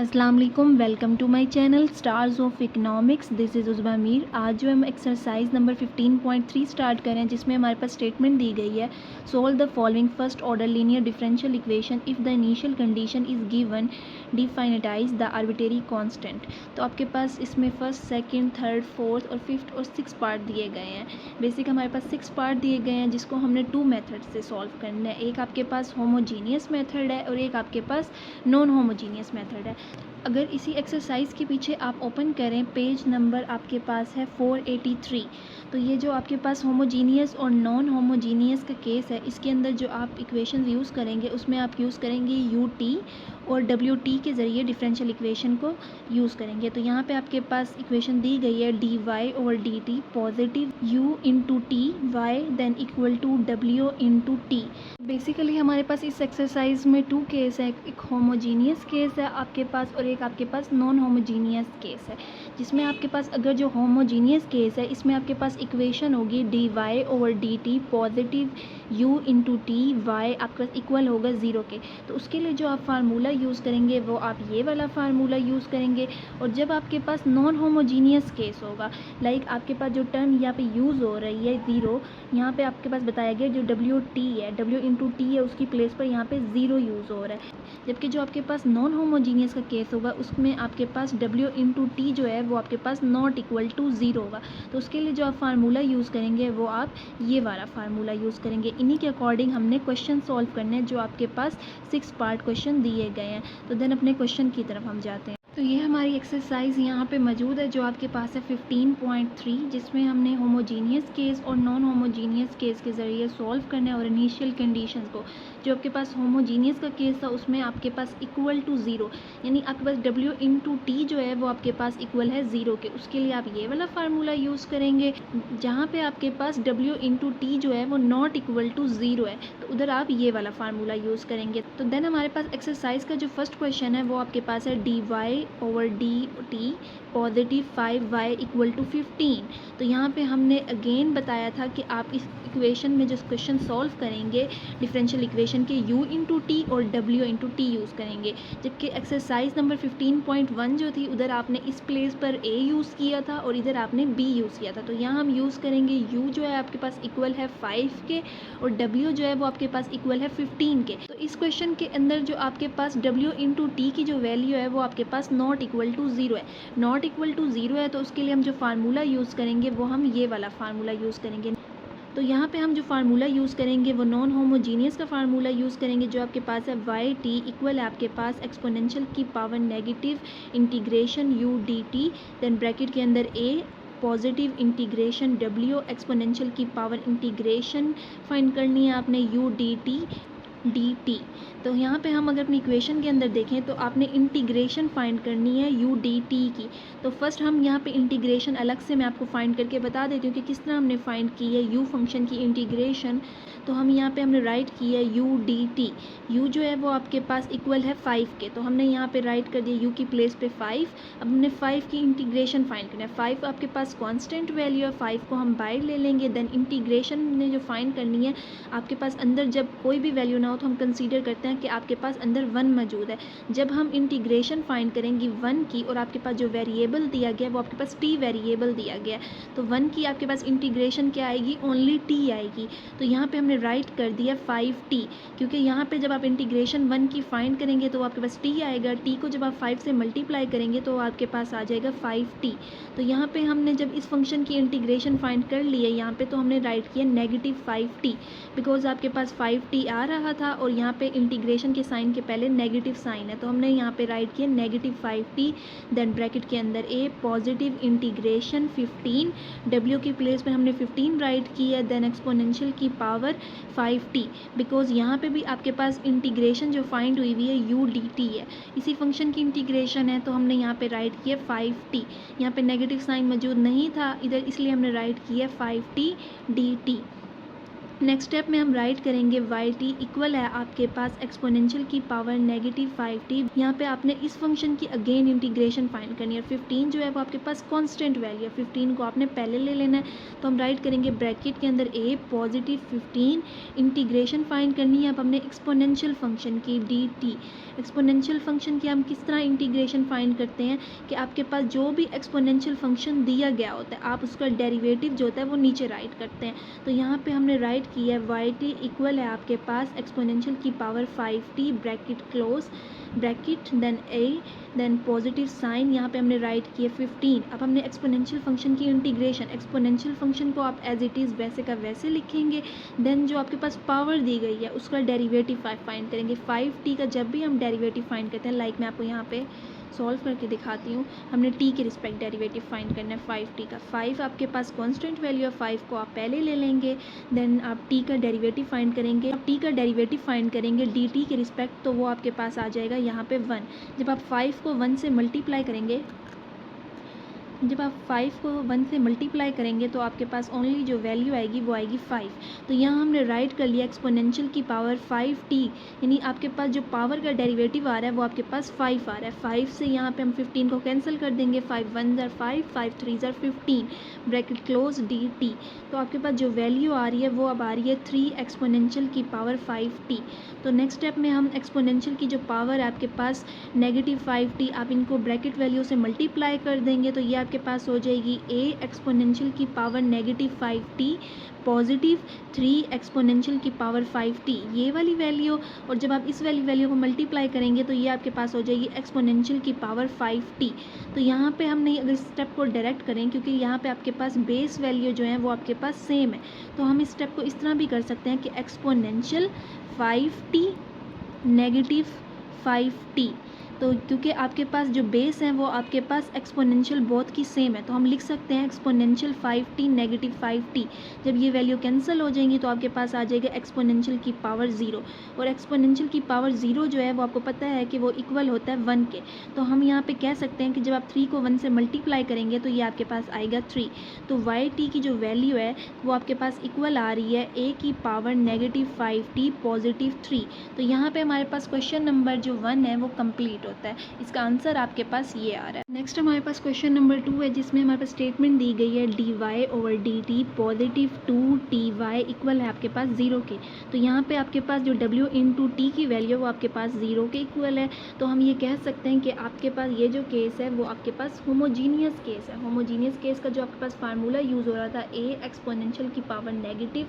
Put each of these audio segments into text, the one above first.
अस्सलाम वालेकुम, welcome to my channel Stars of Economics. This is Uzma Mir. आज जो हम एक्सरसाइज नंबर 15.3 स्टार्ट करें, जिसमें हमारे पास स्टेटमेंट दी गई है, solve the following first order linear differential equation if the initial condition is given, definitize the arbitrary constant. तो आपके पास इसमें फर्स्ट, सेकंड, थर्ड, फोर्थ और फिफ्थ और सिक्स पार्ट दिए गए हैं। बेसिक हमारे पास सिक्स पार्ट दिए गए हैं, जिसको हमने टू मेथड से सॉल्व करना है। एक आपके पास होमोजीनियस मेथड है और एक आपके पास नॉन होमोजीनियस मेथड है। अगर इसी एक्सरसाइज के पीछे आप ओपन करें, पेज नंबर आपके पास है 483। तो ये जो आपके पास होमोजीनियस और नॉन होमोजीनियस का केस है, इसके अंदर जो आप इक्वेशन यूज़ करेंगे उसमें आप यूज़ करेंगे यू टी और डब्ल्यू टी के ज़रिए डिफरेंशियल इक्वेशन को यूज़ करेंगे। तो यहाँ पे आपके पास इक्वेशन दी गई है d y over d t positive u into t y then equal to डब्ल्यू इंटू टी। बेसिकली हमारे पास इस एक्सरसाइज में टू केस है, एक होमोजीनियस केस है आपके पास और एक आपके पास नॉन होमोजीनियस केस है। जिसमें आपके पास अगर जो होमोजीनियस केस है, इसमें आपके पास इक्वेशन होगी d y over d t positive u into t y आपके पास इक्वल होगा ज़ीरो के। तो उसके लिए जो आप फार्मूला यूज़ करेंगे वो आप ये वाला फार्मूला यूज़ करेंगे। और जब आपके पास नॉन होमोजीनियस केस होगा, लाइक आपके पास जो टर्म यहाँ पे यूज़ हो रही है ज़ीरो, यहाँ पे आपके पास बताया गया जो डब्ल्यू टी है, डब्ल्यू इंटू टी है, उसकी प्लेस पर यहाँ पे ज़ीरो यूज़ हो रहा है। जबकि जो आपके पास नॉन होमोजीनियस का केस होगा, उसमें आपके पास डब्ल्यू इंटू टी जो है वो आपके पास नॉट इक्वल टू ज़ीरो होगा। तो उसके लिए जो आप फार्मूला यूज़ करेंगे वो आप ये वाला फार्मूला यूज़ करेंगे। इन्हीं के अकॉर्डिंग हमने क्वेश्चन सॉल्व करने हैं, जो आपके पास 6 पार्ट क्वेश्चन दिए गए हैं। तो देन अपने क्वेश्चन की तरफ हम जाते हैं। तो ये हमारी एक्सरसाइज यहाँ पे मौजूद है, जो आपके पास है 15.3, जिसमें हमने होमोजीनियस केस और नॉन होमोजीनियस केस के ज़रिए सॉल्व करना है और इनिशियल कंडीशंस को। जो आपके पास होमोजीनियस का केस था, उसमें आपके पास इक्वल टू ज़ीरो, यानी आपके पास डब्ल्यू इंटू टी जो है वो आपके पास इक्वल है ज़ीरो के। उसके लिए आप ये वाला फार्मूला यूज़ करेंगे। जहाँ पे आपके पास डब्ल्यू इंटू टी जो है वो नॉट इक्वल टू ज़ीरो है, तो उधर आप ये वाला फार्मूला यूज़ करेंगे। तो देन हमारे पास एक्सरसाइज का जो फर्स्ट क्वेश्चन है वो आपके पास है d y over d t positive 5y equal to 15। तो यहाँ पे हमने अगेन बताया था कि आप इस इक्वेशन में जो क्वेश्चन सॉल्व करेंगे डिफरेंशियल इक्वेशन के u इंटू टी और w इंटू टी यूज़ करेंगे। जबकि एक्सरसाइज नंबर 15.1 जो थी, उधर आपने इस प्लेस पर a यूज़ किया था और इधर आपने b यूज़ किया था। तो यहाँ हम यूज़ करेंगे u जो है आपके पास इक्वल है 5 के और w जो है वो आपके पास इक्वल है 15 के। तो इस क्वेश्चन के अंदर जो आपके पास w इंटू टी की जो वैल्यू है वो आपके पास नॉट इक्वल टू ज़ीरो है। नॉट इक्वल टू ज़ीरो है, तो उसके लिए हम जो फार्मूला यूज़ करेंगे वो हम ये वाला फार्मूला यूज़ करेंगे। तो यहाँ पे हम जो फार्मूला यूज़ करेंगे वो नॉन होमोजीनियस का फार्मूला यूज़ करेंगे, जो आपके पास है वाई टी इक्वल है आपके पास एक्सपोनेंशियल की power negative integration u d t, then bracket के अंदर ए पॉजिटिव इंटीग्रेशन डब्ल्यू एक्सपोनेंशियल की पावर इंटीग्रेशन फाइंड करनी है आपने u d t d t. तो यहाँ पे हम अगर अपनी इक्वेशन के अंदर देखें तो आपने इंटीग्रेशन फाइंड करनी है यू डी टी की। तो फर्स्ट हम यहाँ पे इंटीग्रेशन अलग से मैं आपको फाइंड करके बता देती हूँ कि किस तरह हमने फाइंड की है यू फंक्शन की इंटीग्रेशन। तो हम यहाँ पे हमने राइट की है यू डी टी, यू जो है वो आपके पास इक्वल है 5 के। तो हमने यहाँ पे राइट कर दिया यू की प्लेस पे 5। अब हमने 5 की इंटीग्रेशन फाइंड करना है। 5 आपके पास कांस्टेंट वैल्यू है, 5 को हम बाहर ले लेंगे। देन इंटीग्रेशन ने जो फाइंड करनी है, आपके पास अंदर जब कोई भी वैल्यू ना हो तो हम कंसीडर करते हैं कि आपके पास अंदर 1 मौजूद है। जब हम इंटीग्रेशन फाइंड करेंगे 1 की और आपके पास जो वेरिएबल दिया गया वो आपके पास t वेरिएबल दिया गया, तो 1 की आपके पास इंटीग्रेशन क्या आएगी, ओनली t आएगी। तो यहाँ पे हमने राइट कर दिया 5t, क्योंकि यहाँ पे जब आप इंटीग्रेशन 1 की फाइंड करेंगे तो आपके पास t आएगा। t को जब आप 5 से मल्टीप्लाई करेंगे तो आपके पास आ जाएगा 5t। तो यहाँ पे हमने जब इस फंक्शन की इंटीग्रेशन फाइंड कर ली है यहाँ पे, तो हमने राइट किया नेगेटिव 5t, बिकॉज आपके पास 5t आ रहा था और यहाँ पे इंटीग्रेशन के साइन के पहले नेगेटिव साइन है। तो हमने यहाँ पे राइट किया नेगेटिव 5t, देन ब्रैकेट के अंदर a पॉजिटिव इंटीग्रेशन 15, w की प्लेस पे हमने 15 राइट की है, देन एक्सपोनेंशियल की पावर 5t, बिकॉज यहाँ पे भी आपके पास इंटीग्रेशन जो फाइंड हुई हुई है यू डी टी है, इसी फंक्शन की इंटीग्रेशन है। तो हमने यहाँ पे राइट किया 5t, यहाँ पे नेगेटिव साइन मौजूद नहीं था इधर, इसलिए हमने राइट किया 5t dt। नेक्स्ट स्टेप में हम राइट करेंगे वाई टी इक्वल है आपके पास एक्सपोनेंशियल की पावर -5t। यहाँ पे आपने इस फंक्शन की अगेन इंटीग्रेशन फाइंड करनी है। 15 जो है वो आपके पास कांस्टेंट वैल्यू है, 15 को आपने पहले ले लेना है। तो हम राइट करेंगे ब्रैकेट के अंदर a +15 इंटीग्रेशन फाइंड करनी है अब हमने एक्सपोनेंशियल फंक्शन की dt। एक्सपोनेंशियल फंक्शन की हम किस तरह इंटीग्रेशन फाइंड करते हैं कि आपके पास जो भी एक्सपोनेंशियल फंक्शन दिया गया होता है आप उसका डेरिवेटिव जो होता है वो नीचे राइट करते हैं। तो यहाँ पे हमने राइट किया है वाई टी इक्वल है आपके पास एक्सपोनेंशियल की power 5t bracket close bracket then a then positive sine, यहाँ पे हमने राइट किया 15। अब हमने एक्सपोनेंशियल फंक्शन की इंटीग्रेशन, एक्सपोनेंशियल फंक्शन को आप एज इट इज़ वैसे का वैसे लिखेंगे। देन जो आपके पास पावर दी गई है उसका डेरिवेटिव फाइंड करेंगे। 5t का जब भी हम डेरिवेटिव फाइंड करते हैं, लाइक मैं आपको यहाँ पे सॉल्व करके दिखाती हूँ, हमने t के रिस्पेक्ट डेरिवेटिव फाइंड करना है 5t का। 5 आपके पास कांस्टेंट वैल्यू है, 5 को आप पहले ले लेंगे, देन आप t का डेरिवेटिव फाइंड करेंगे। आप t का डेरिवेटिव फाइंड करेंगे dt के रिस्पेक्ट, तो वो आपके पास आ जाएगा यहाँ पे 1। जब आप 5 को 1 से मल्टीप्लाई करेंगे, जब आप 5 को 1 से मल्टीप्लाई करेंगे तो आपके पास ओनली जो वैल्यू आएगी वो आएगी 5। तो यहाँ हमने राइट कर लिया एक्सपोनेंशियल की पावर 5t, यानी आपके पास जो पावर का डेरिवेटिव आ रहा है वो आपके पास 5 आ रहा है। 5 से यहाँ पे हम 15 को कैंसिल कर देंगे, 5 1 ज़र 5, 5 3 ज़र 15 ब्रैकेट क्लोज dt। तो आपके पास जो वैल्यू आ रही है वो अब आ रही है 3 एक्सपोनेंशियल की पावर 5t। तो नेक्स्ट स्टेप में हम एक्सपोनेंशियल की जो पावर है आपके पास -5t, आप इनको ब्रैकेट वैल्यू से मल्टीप्लाई कर देंगे तो ये आपके पास हो जाएगी a एक्सपोनेंशियल की पावर -5t पॉजिटिव 3 एक्सपोनेंशियल की पावर 5t, ये वाली वैल्यू। और जब आप इस वाली वैल्यू को मल्टीप्लाई करेंगे तो ये आपके पास हो जाएगी एक्सपोनेंशियल की पावर 5t। तो यहाँ पे हम नहीं, अगर इस स्टेप को डायरेक्ट करें, क्योंकि यहाँ पे आपके पास बेस वैल्यू जो है वो आपके पास सेम है, तो हम इस स्टेप को इस तरह भी कर सकते हैं कि एक्सपोनेंशियल 5t -5t। तो क्योंकि आपके पास जो बेस है वो आपके पास एक्सपोनेंशियल बोथ की सेम है, तो हम लिख सकते हैं एक्सपोनेंशियल 5t -5t। जब ये वैल्यू कैंसिल हो जाएंगी तो आपके पास आ जाएगा एक्सपोनेंशियल की पावर 0। और एक्सपोनेंशियल की पावर 0 जो है वो आपको पता है कि वो इक्वल होता है 1 के। तो हम यहाँ पे कह सकते हैं कि जब आप 3 को 1 से मल्टीप्लाई करेंगे तो ये आपके पास आएगा 3। तो वाई टी की जो वैल्यू है वो आपके पास इक्वल आ रही है a की पावर -5t पॉजिटिव 3। तो यहाँ पे हमारे पास क्वेश्चन नंबर जो 1 है वो कंप्लीट होता है। इसका आंसर आपके पास ये आ रहा है। नेक्स्ट हमारे पास क्वेश्चन नंबर 2 है, जिसमें हमारे पास स्टेटमेंट दी गई है dy/dt पॉजिटिव 2ty इक्वल है आपके पास 0 के। तो यहाँ पे आपके पास जो w इंटू टी की वैल्यू है वो आपके पास 0 के इक्वल है। तो हम ये कह सकते हैं कि आपके पास ये जो केस है वो आपके पास होमोजीनियस केस है। होमोजीनियस केस का जो आपके पास फार्मूला यूज़ हो रहा था a एक्सपोनेंशियल की power negative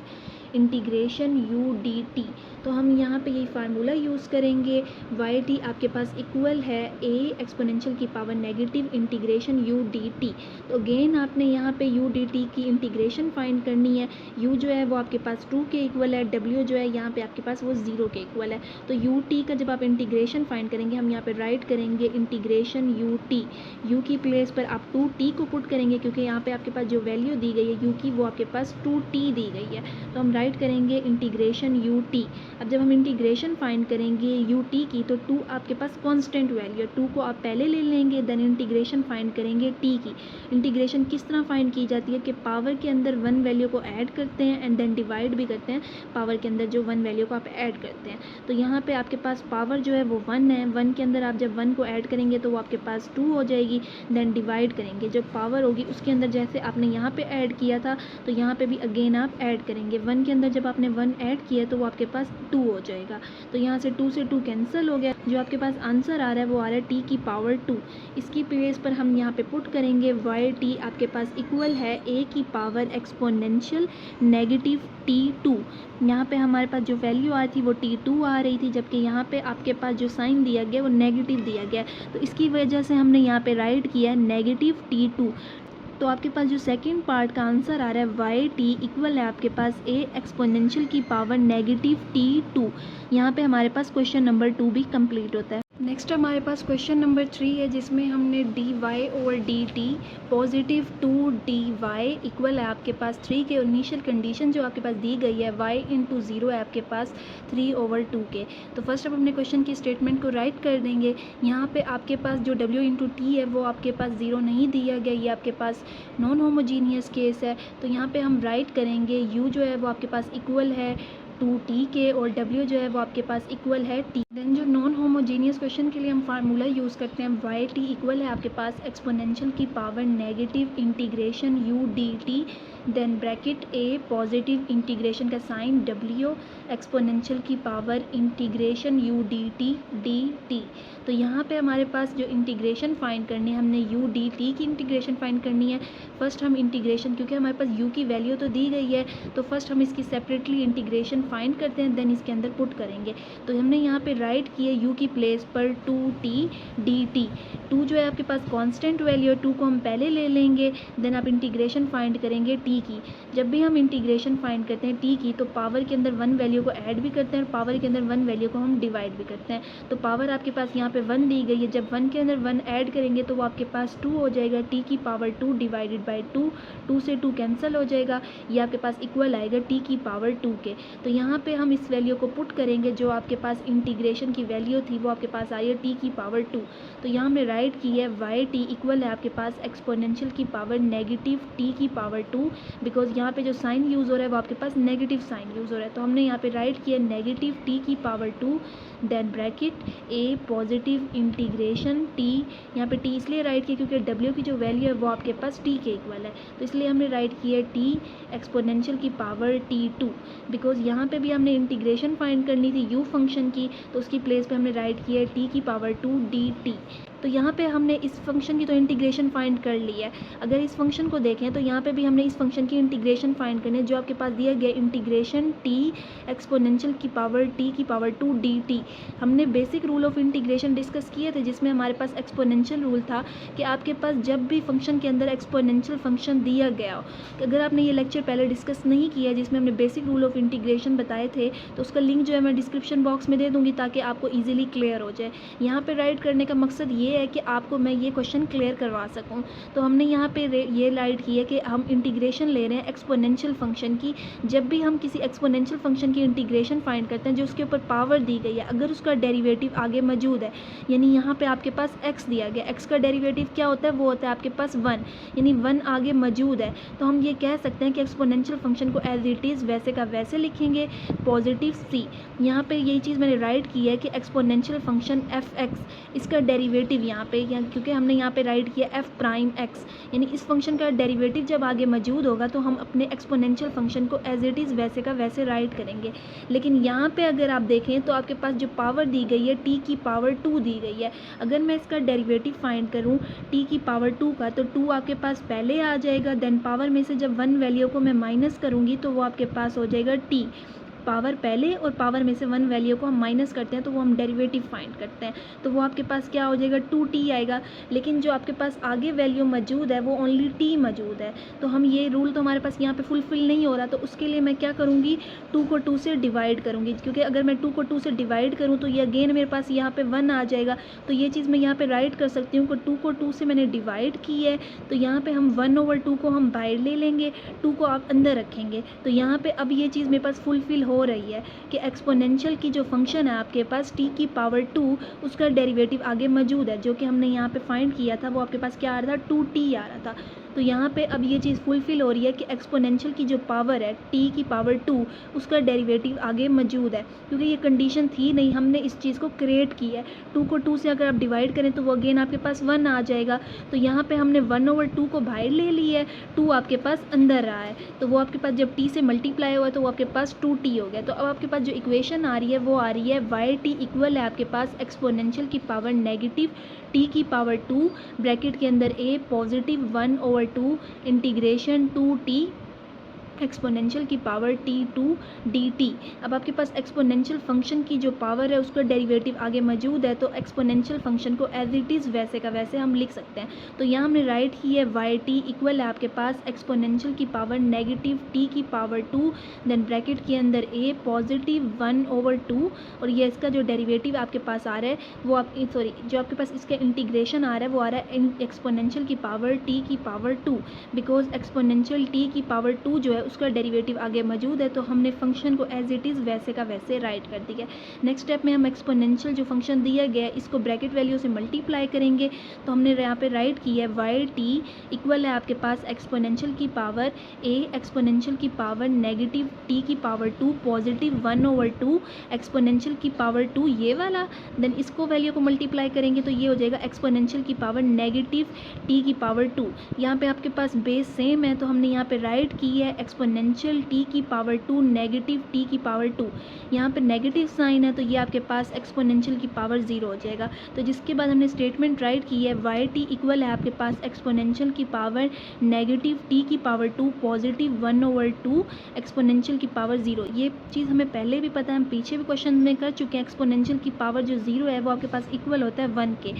integration u dt, तो हम यहाँ पे यही फार्मूला यूज़ करेंगे। वाई टी आपके पास इक्वल है a एक्सपोनेंशियल की power negative integration u dt। तो अगेन आपने यहाँ पे u dt की इंटीग्रेशन फाइंड करनी है। u जो है वो आपके पास 2 के इक्वल है, w जो है यहाँ पे आपके पास वो 0 के इक्वल है। तो u t का जब आप इंटीग्रेशन फाइंड करेंगे, हम यहाँ पे राइट करेंगे इंटीग्रेशन u t। u की प्लेस पर आप 2t को पुट करेंगे, क्योंकि यहाँ पे आपके पास जो वैल्यू दी गई है u की वो आपके पास 2t दी गई है। तो हम राइट करेंगे इंटीग्रेशन u t। अब जब हम इंटीग्रेशन फाइंड करेंगे u t की, तो 2 आपके पास कांस्टेंट वैल्यू है, 2 को आप पहले ले लेंगे, देन इंटीग्रेशन फाइंड करेंगे t की। इंटीग्रेशन किस तरह फाइंड की जाती है कि पावर के अंदर 1 वैल्यू को ऐड करते हैं एंड देन डिवाइड भी करते हैं, पावर के अंदर जो 1 वैल्यू को आप ऐड करते हैं। तो यहाँ पे आपके पास पावर जो है वो 1 है, 1 के अंदर आप जब 1 को ऐड करेंगे तो वो आपके पास 2 हो जाएगी, देन डिवाइड करेंगे, जो पावर होगी उसके अंदर जैसे आपने यहाँ पे ऐड किया था तो यहाँ पे भी अगेन आप ऐड करेंगे। 1 के अंदर जब आपने 1 ऐड किया तो वो आपके पास 2 हो जाएगा। तो यहाँ से 2 से 2 कैंसिल हो गया, जो आपके पास आंसर आ रहा है वो आ रहा है t की पावर 2। इसकी प्लेस पर हम यहाँ पे पुट करेंगे वाई टी आपके पास इक्वल है a की पावर एक्सपोनेंशियल नेगेटिव t2। यहाँ पे हमारे पास जो वैल्यू आ रही थी वो t2 आ रही थी, जबकि यहाँ पे आपके पास जो साइन दिया गया वो नेगेटिव दिया गया, तो इसकी वजह से हमने यहाँ पे राइट किया है नेगेटिव t2। तो आपके पास जो सेकंड पार्ट का आंसर आ रहा है वाई टी इक्वल है आपके पास a एक्सपोनेंशियल की पावर नेगेटिव t2। यहाँ पे हमारे पास क्वेश्चन नंबर 2 भी कंप्लीट होता है। नेक्स्ट हमारे पास क्वेश्चन नंबर 3 है जिसमें हमने d y over d t positive 2 dy equal है आपके पास 3 के इनिशियल कंडीशन जो आपके पास दी गई है y इंटू 0 है आपके पास 3/2 के। तो फर्स्ट अब अपने क्वेश्चन की स्टेटमेंट को राइट कर देंगे। यहाँ पे आपके पास जो w इंटू टी है वो आपके पास 0 नहीं दिया गया, ये आपके पास नॉन होमोजीनियस केस है। तो यहाँ पे हम राइट करेंगे u जो है वो आपके पास इक्वल है 2t के और w जो है वो आपके पास इक्वल है t। देन जो नॉन होमोजीनियस क्वेश्चन के लिए हम फार्मूला यूज़ करते हैं वाई टी इक्वल है आपके पास एक्सपोनेंशियल की power negative integration u dt, then bracket a positive integration का साइन w एक्सपोनेंशियल की पावर इंटीग्रेशन u dt। तो यहाँ पे हमारे पास जो इंटीग्रेशन फाइंड करनी है, हमने u dt की इंटीग्रेशन फाइंड करनी है। फर्स्ट हम इंटीग्रेशन, क्योंकि हमारे पास u की वैल्यू तो दी गई है, तो फर्स्ट हम इसकी सेपरेटली इंटीग्रेशन फाइंड करते हैं, देन इसके अंदर पुट करेंगे। तो हमने यहाँ पे राइट किया u की प्लेस पर 2t dt। 2 जो है आपके पास कांस्टेंट वैल्यू है, 2 को हम पहले ले लेंगे, देन आप इंटीग्रेशन फाइंड करेंगे t की। जब भी हम इंटीग्रेशन फाइंड करते हैं t की, तो पावर के अंदर 1 वैल्यू को ऐड भी करते हैं और पावर के अंदर 1 वैल्यू को हम डिवाइड भी करते हैं। तो पावर आपके पास यहाँ पे 1 दी गई है, जब 1 के अंदर 1 ऐड करेंगे तो वो आपके पास 2 हो जाएगा, t की पावर 2 डिवाइडेड बाई 2, 2 से 2 कैंसिल हो जाएगा, ये आपके पास इक्वल आएगा t की पावर 2 के। तो यहाँ पे हम इस वैल्यू को पुट करेंगे, जो आपके पास इंटीग्रेशन की वैल्यू थी वो आपके पास आई है t की पावर 2। तो यहाँ हमने राइट की है वाई टी इक्वल है आपके पास एक्सपोनेंशियल की पावर नेगेटिव t की पावर 2, बिकॉज यहाँ पे जो साइन यूज़ हो रहा है वो आपके पास नेगेटिव साइन यूज़ हो रहा है। तो हमने यहाँ पे राइट किया नेगेटिव t की power 2, then bracket a positive integration t। यहाँ पे t इसलिए राइट किया क्योंकि w की जो वैल्यू है वो आपके पास t के इक्वल है, तो इसलिए हमने राइट किया t एक्सपोनेंशियल की पावर t2। बिकॉज यहाँ पे भी हमने इंटीग्रेशन फाइंड करनी थी u फंक्शन की, तो उसकी प्लेस पे हमने राइट किया t की पावर 2 dt। तो यहाँ पे हमने इस फंक्शन की तो इंटीग्रेशन फाइंड कर ली है। अगर इस फंक्शन को देखें तो यहाँ पे भी हमने इस फंक्शन की इंटीग्रेशन फाइंड करनी है, जो आपके पास दिया गया इंटीग्रेशन t एक्सपोनेंशियल की पावर t की पावर 2 dt। हमने basic rule of integration discuss किए थे, जिसमें हमारे पास एक्सपोनेंशियल रूल था कि आपके पास जब भी फंक्शन के अंदर एक्सपोनेंशियल फंक्शन दिया गया हो, अगर आपने ये लेक्चर पहले डिस्कस नहीं किया जिसमें हमने बेसिक रूल ऑफ इंटीग्रेशन बताए थे, तो उसका लिंक जो है मैं डिस्क्रिप्शन बॉक्स में दे दूँगी ताकि आपको ईजिली क्लियर हो जाए। यहाँ पर राइट करने का मकसद ये है कि आपको मैं ये क्वेश्चन क्लियर करवा सकूं। तो हमने यहाँ पे ये राइट की है कि हम इंटीग्रेशन ले रहे हैं एक्सपोनेंशियल फंक्शन की। जब भी हम किसी एक्सपोनेंशियल फंक्शन की इंटीग्रेशन फाइंड करते हैं जो उसके ऊपर पावर दी गई है, अगर उसका डेरिवेटिव आगे मौजूद है, यानी यहाँ पे आपके पास x दिया गया, x का डेरिवेटिव क्या होता है, वो होता है आपके पास 1, यानी 1 आगे मौजूद है, तो हम ये कह सकते हैं कि एक्सपोनेंशियल फंक्शन को एज इट इज़ वैसे का वैसे लिखेंगे पॉजिटिव c। यहाँ पे यही चीज़ मैंने राइट की है कि एक्सपोनेंशियल फंक्शन f(x) इसका डेरिवेटिव यहाँ पे, क्योंकि हमने यहाँ पे राइट किया f प्राइम x, यानी इस फंक्शन का डेरिवेटिव जब आगे मौजूद होगा तो हम अपने एक्सपोनेंशियल फंक्शन को एज इट इज़ वैसे का वैसे राइट करेंगे। लेकिन यहाँ पे अगर आप देखें तो आपके पास जो पावर दी गई है t की पावर 2 दी गई है। अगर मैं इसका डेरिवेटिव फाइंड करूँ t की पावर 2 का, तो 2 आपके पास पहले आ जाएगा, देन पावर में से जब 1 वैल्यू को मैं माइनस करूँगी तो वो आपके पास हो जाएगा t। पावर पहले और पावर में से 1 वैल्यू को हम माइनस करते हैं तो वो हम डेरिवेटिव फाइंड करते हैं, तो वो आपके पास क्या हो जाएगा 2t आएगा। लेकिन जो आपके पास आगे वैल्यू मौजूद है वो ओनली t मौजूद है, तो हम ये रूल तो हमारे पास यहाँ पे फुलफिल नहीं हो रहा, तो उसके लिए मैं क्या करूँगी 2 को 2 से डिवाइड करूँगी, क्योंकि अगर मैं 2 को 2 से डिवाइड करूँ तो ये अगेन मेरे पास यहाँ पे 1 आ जाएगा। तो ये चीज़ मैं यहाँ पे राइट कर सकती हूँ कि 2 को 2 से मैंने डिवाइड की है, तो यहाँ पे हम 1/2 को हम बाहर ले लेंगे, 2 को आप अंदर रखेंगे। तो यहाँ पे अब ये चीज़ मेरे पास फुलफिल हो रही है कि एक्सपोनेंशियल की जो फंक्शन है आपके पास t की पावर 2, उसका डेरिवेटिव आगे मौजूद है, जो कि हमने यहाँ पे फाइंड किया था, वो आपके पास क्या आ रहा था 2t आ रहा था। तो यहाँ पे अब ये चीज़ फुलफिल हो रही है कि एक्सपोनेंशियल की जो पावर है t की पावर 2, उसका डेरिवेटिव आगे मौजूद है, क्योंकि ये कंडीशन थी नहीं, हमने इस चीज़ को क्रिएट की है। 2 को 2 से अगर आप डिवाइड करें तो वो अगेन आपके पास 1 आ जाएगा, तो यहाँ पे हमने 1/2 को बाहर ले लिया है, 2 आपके पास अंदर रहा है, तो वो आपके पास जब t से मल्टीप्लाई हुआ तो वो आपके पास 2t हो गया। तो अब आपके पास जो इक्वेशन आ रही है वो आ रही है वाई टी इक्वल है आपके पास एक्सपोनेंशियल की पावर नेगेटिव t की पावर 2 ब्रैकेट के अंदर a positive 1/2 integration 2t exponential की पावर t2 अब आपके पास एक्सपोनेंशियल फंक्शन की जो पावर है उसका डेरिवेटिव आगे मौजूद है, तो एक्सपोनेंशियल फंक्शन को एज इट इज़ वैसे का वैसे हम लिख सकते हैं। तो यहाँ हमने राइट की है yt इक्वल है आपके पास एक्सपोनेंशियल की पावर नेगेटिव t की पावर 2, देन ब्रैकेट के अंदर a पॉजिटिव 1/2, और ये इसका जो डेरिवेटिव आपके पास आ रहा है वो आप जो आपके पास इसका इंटीग्रेशन आ रहा है वो आ रहा है एक्सपोनेंशियल की पावर t की पावर 2, बिकॉज एक्सपोनेंशियल t की पावर 2 जो है उसका डेरिवेटिव आगे मौजूद है, तो हमने फंक्शन को एज इट इज़ वैसे का वैसे राइट कर दिया। नेक्स्ट स्टेप में हम एक्सपोनेंशियल जो फंक्शन दिया गया है इसको ब्रैकेट वैल्यू से मल्टीप्लाई करेंगे, तो हमने यहाँ पे राइट की है yt इक्वल है आपके पास एक्सपोनेंशियल की पावर a एक्सपोनेंशियल की पावर नेगेटिव t की पावर 2 पॉजिटिव 1/2 एक्सपोनेंशियल की पावर 2 ये वाला, देन इसको वैल्यू को मल्टीप्लाई करेंगे तो ये हो जाएगा एक्सपोनेंशियल की पावर नेगेटिव t की पावर 2। यहाँ पे आपके पास बेस सेम है, तो हमने यहाँ पे राइट की है एक्सपोनेंशियल t की पावर 2 नेगेटिव t की पावर 2। यहाँ पे नेगेटिव साइन है तो ये आपके पास एक्सपोनेंशियल की पावर 0 हो जाएगा। तो जिसके बाद हमने स्टेटमेंट राइट की है yt इक्वल है आपके पास एक्सपोनेंशियल की पावर नेगेटिव t की पावर 2 पॉजिटिव 1/2 एक्सपोनेंशियल की पावर 0। ये चीज़ हमें पहले भी पता है, हम पीछे भी क्वेश्चन में कर चुके हैं। एक्सपोनेंशियल की पावर जो 0 है वो आपके पास इक्वल होता है 1 के।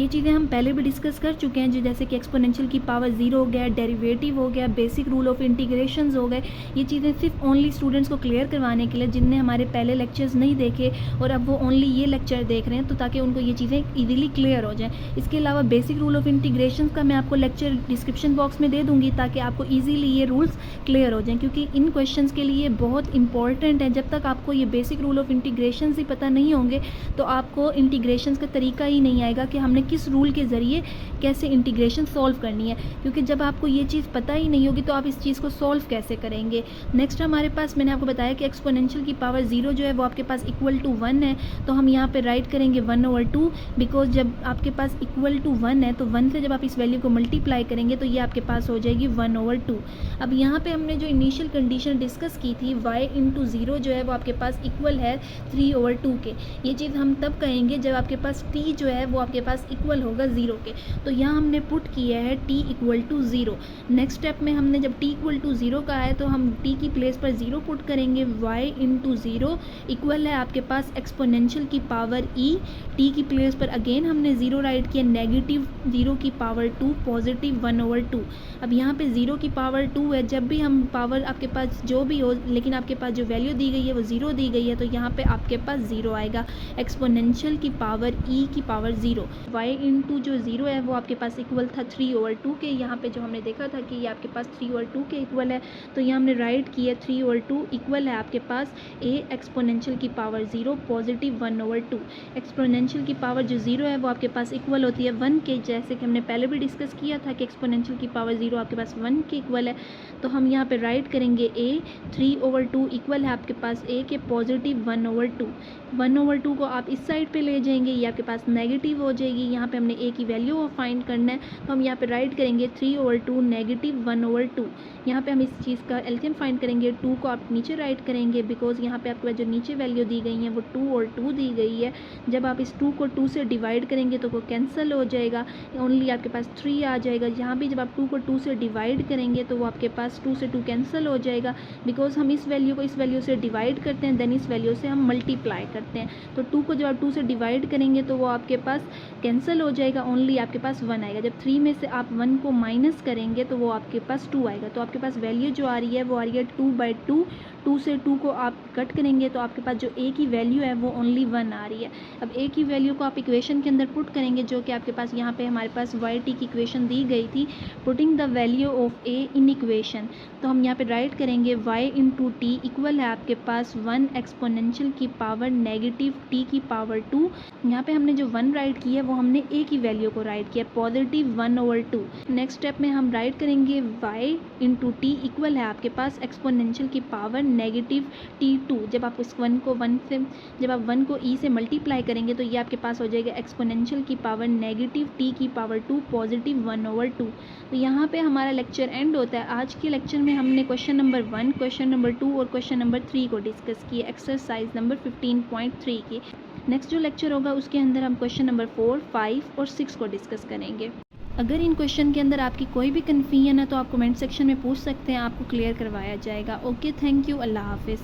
ये चीज़ें हम पहले भी डिस्कस कर चुके हैं, जो जैसे कि एक्सपोनेंशियल की पावर 0 हो गया, डेरिवेटिव हो गया, बेसिक रूल ऑफ इंटीग्रेशंस हो गए। ये चीज़ें सिर्फ ओनली स्टूडेंट्स को क्लियर करवाने के लिए जिनने हमारे पहले लेक्चर्स नहीं देखे और अब वो ओनली ये लेक्चर देख रहे हैं, तो ताकि उनको ये चीज़ें इजीली क्लियर हो जाएं। इसके अलावा बेसिक रूल ऑफ इंटीग्रेशंस का मैं आपको लेक्चर डिस्क्रिप्शन बॉक्स में दे दूँगी ताकि आपको ईजिली ये रूल्स क्लियर हो जाएँ, क्योंकि इन क्वेश्चंस के लिए बहुत इंपॉर्टेंट है। जब तक आपको ये बेसिक रूल ऑफ इंटीग्रेशंस ही पता नहीं होंगे तो आपको इंटीग्रेशंस का तरीका ही नहीं आएगा कि हमने किस रूल के ज़रिए कैसे इंटीग्रेशन सॉल्व करनी है, क्योंकि जब आपको ये चीज़ पता ही नहीं होगी तो आप इस चीज़ को सॉल्व कैसे करेंगे। नेक्स्ट हमारे पास मैंने आपको बताया कि एक्सपोनेंशियल की पावर 0 जो है वो आपके पास इक्वल टू 1 है, तो हम यहाँ पे राइट करेंगे 1/2, बिकॉज जब आपके पास इक्वल टू 1 है तो 1 से जब आप इस वैल्यू को मल्टीप्लाई करेंगे तो ये आपके पास हो जाएगी 1/2। अब यहाँ पे हमने जो इनिशियल कंडीशन डिस्कस की थी y इंटू 0 जो है वो आपके पास इक्वल है 3/2 के। ये चीज़ हम तब कहेंगे जब आपके पास t जो है वो आपके पास इक्वल होगा 0 के। तो यहाँ हमने पुट किया है t equal to 0। Next step में हमने जब t इक्वल टू 0 का है तो हम t की प्लेस पर 0 पुट करेंगे। y इंटू 0 इक्वल है आपके पास एक्सपोनेंशियल की पावर e, t की प्लेस पर अगेन हमने 0 राइट किया, नेगेटिव 0 की पावर 2 पॉजिटिव 1/2। अब यहाँ पे 0 की पावर 2 है, जब भी हम पावर आपके पास जो भी हो लेकिन आपके पास जो वैल्यू दी गई है वो 0 दी गई है, तो यहाँ पे आपके पास 0 आएगा। एक्सपोनेंशियल की पावर e की पावर 0, y इंटू जो 0 है वो आपके पास इक्वल था 3/2 के। यहाँ पे जो हमने देखा था कि ये आपके पास 3/2 के इक्वल है, तो यहाँ हमने राइट किया 3/2 इक्वल है आपके पास a एक्सपोनेंशियल की पावर 0 पॉजिटिव 1/2। एक्सपोनेंशियल की पावर जो 0 है वो आपके पास इक्वल होती है 1 के, जैसे कि हमने पहले भी डिस्कस किया था कि एक्सपोनेंशियल की पावर 0 आपके पास 1 के इक्वल है। तो हम यहाँ पे राइट करेंगे a 3/2 इक्वल है आपके पास a के पॉजिटिव 1/2। 1/2 को आप इस साइड पे ले जाएंगे, ये आपके पास नेगेटिव हो जाएगी। यहाँ पे हमने a की वैल्यू फाइंड करना है, तो हम यहाँ पे राइट करेंगे 3/2 नेगेटिव 1/2। यहाँ पे हम इस चीज़ का एलसीएम फाइंड करेंगे, 2 को आप नीचे राइट करेंगे बिकॉज यहाँ पे आपके पास जो नीचे वैल्यू दी गई है वो 2 और 2 दी गई है। जब आप इस 2 को 2 से डिवाइड करेंगे तो वो कैंसिल हो जाएगा, ओनली आपके पास 3 आ जाएगा। यहाँ भी जब आप 2 को 2 से डिवाइड करेंगे तो वो आपके पास 2 से 2 कैंसिल हो जाएगा, बिकॉज हम इस वैल्यू को इस वैल्यू से डिवाइड करते हैं, देन इस वैल्यू से हम मल्टीप्लाई करते हैं। तो 2 को जब आप 2 से डिवाइड करेंगे तो वो आपके पास कैंसिल हो जाएगा, ओनली आपके पास 1 आएगा। जब 3 में से आप 1 को माइनस करेंगे तो वो आपके पास 2 आएगा। तो आपके पास वैल्यू जो आ रही है वो आ रही है 2/2। 2 से 2 को आप कट करेंगे तो आपके पास जो a की वैल्यू है वो ओनली 1 आ रही है। अब a की वैल्यू को आप इक्वेशन के अंदर पुट करेंगे, जो कि आपके पास यहाँ पे हमारे पास yt की इक्वेशन दी गई थी, putting the value of a in equation. तो हम यहाँ पे राइट करेंगे y इंटू टी इक्वल है आपके पास 1 एक्सपोनेंशियल की पावर नेगेटिव t की पावर 2। यहाँ पे हमने जो 1 राइट की है वो हमने a की वैल्यू को राइट किया पॉजिटिव 1/2। नेक्स्ट स्टेप में हम राइट करेंगे y इंटू टी इक्वल है आपके पास एक्सपोनेंशियल की पावर नेगेटिव t2। जब आप इस 1 को 1 से जब आप 1 को e से मल्टीप्लाई करेंगे तो ये आपके पास हो जाएगा एक्सपोनेंशियल की पावर नेगेटिव t की पावर 2 पॉजिटिव 1/2। तो यहाँ पे हमारा लेक्चर एंड होता है। आज के लेक्चर में हमने क्वेश्चन नंबर 1, क्वेश्चन नंबर 2 और क्वेश्चन नंबर 3 को डिस्कस किया, एक्सरसाइज नंबर 15.3 की। नेक्स्ट जो लेक्चर होगा उसके अंदर हम क्वेश्चन नंबर 4, 5 और 6 को डिस्कस करेंगे। अगर इन क्वेश्चन के अंदर आपकी कोई भी कन्फ्यूजन है तो आप कमेंट सेक्शन में पूछ सकते हैं, आपको क्लियर करवाया जाएगा। ओके, थैंक यू, अल्लाह हाफिज़।